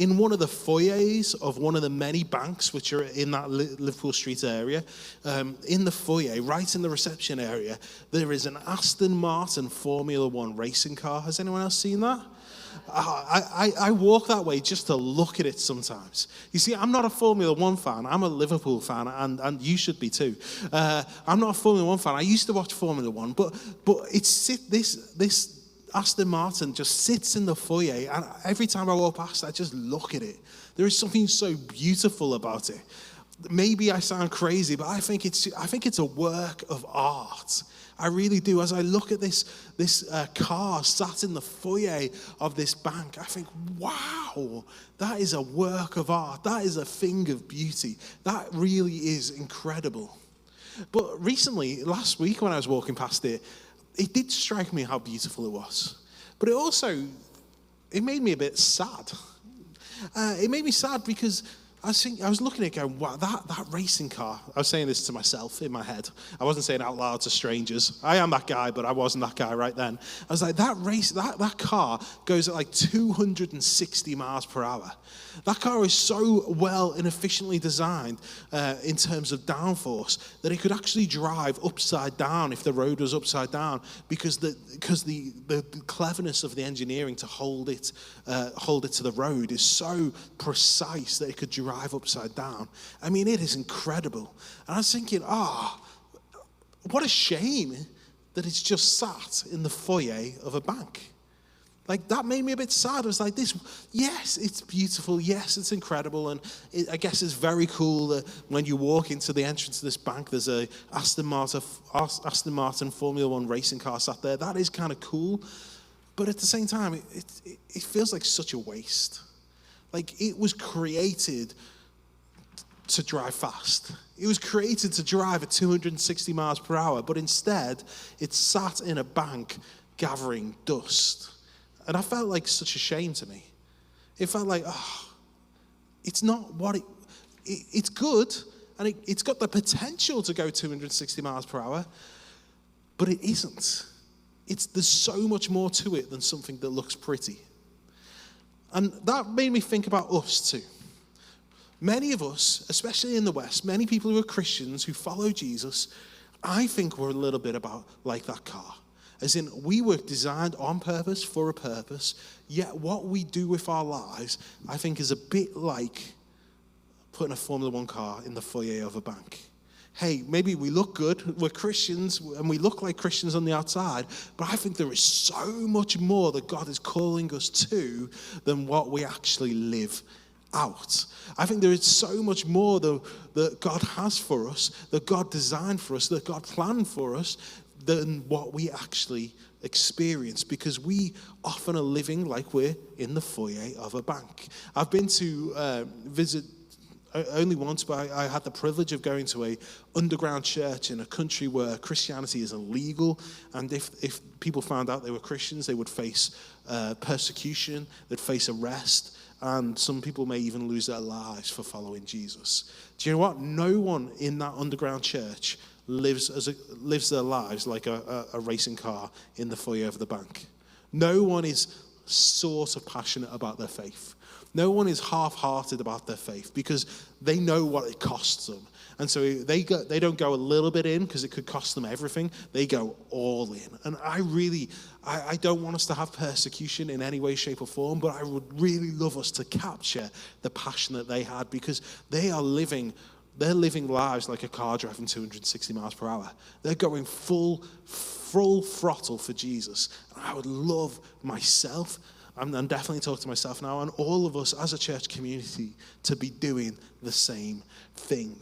in one of the foyers of one of the many banks which are in that Liverpool Street area, in the foyer, right in the reception area, there is an Aston Martin Formula One racing car. Has anyone else seen that? I walk that way just to look at it sometimes. You see, I'm not a Formula One fan. I'm a Liverpool fan, and you should be too. I'm not a Formula One fan. I used to watch Formula One, but this Aston Martin just sits in the foyer, and every time I walk past, I just look at it. There is something so beautiful about it. Maybe I sound crazy, but I think it's a work of art. I really do. As I look at this car sat in the foyer of this bank, I think, wow, that is a work of art. That is a thing of beauty. That really is incredible. But recently, last week when I was walking past it, it did strike me how beautiful it was. But it made me a bit sad. It made me sad because I was looking at it going, wow, that racing car. I was saying this to myself in my head. I wasn't saying it out loud to strangers. I am that guy, but I wasn't that guy right then. I was like, that car goes at like 260 miles per hour. That car is so well and efficiently designed in terms of downforce that it could actually drive upside down if the road was upside down because the cleverness of the engineering to hold it to the road is so precise that it could drive upside down. I mean, it is incredible. And I was thinking, what a shame that it's just sat in the foyer of a bank. Like, that made me a bit sad. I was like, yes, it's beautiful. Yes, it's incredible. And I guess it's very cool that when you walk into the entrance of this bank, there's a Aston Martin Formula One racing car sat there. That is kind of cool. But at the same time, it feels like such a waste. Like, it was created to drive fast. It was created to drive at 260 miles per hour. But instead, it sat in a bank gathering dust. And I felt like such a shame to me. It felt like, it's not what it's good, and it's got the potential to go 260 miles per hour, but it isn't. There's so much more to it than something that looks pretty. And that made me think about us too. Many of us, especially in the West, many people who are Christians, who follow Jesus, I think we're a little bit like that car. As in, we were designed on purpose for a purpose, yet what we do with our lives, I think, is a bit like putting a Formula One car in the foyer of a bank. Hey, maybe we look good, we're Christians, and we look like Christians on the outside, but I think there is so much more that God is calling us to than what we actually live out. I think there is so much more that God has for us, that God designed for us, that God planned for us, than what we actually experience, because we often are living like we're in the foyer of a bank. I've been to visit only once, but I had the privilege of going to a underground church in a country where Christianity is illegal, and if people found out they were Christians, they would face persecution, they'd face arrest, and some people may even lose their lives for following Jesus. Do you know what? No one in that underground church lives their lives like a racing car in the foyer of the bank. No one is sort of passionate about their faith. No one is half-hearted about their faith because they know what it costs them. And so they don't go a little bit in because it could cost them everything. They go all in. And I don't want us to have persecution in any way, shape, or form, but I would really love us to capture the passion that they had, because they're living lives like a car driving 260 miles per hour. They're going full throttle for Jesus. And I would love myself, I'm definitely talking to myself now, and all of us as a church community to be doing the same thing.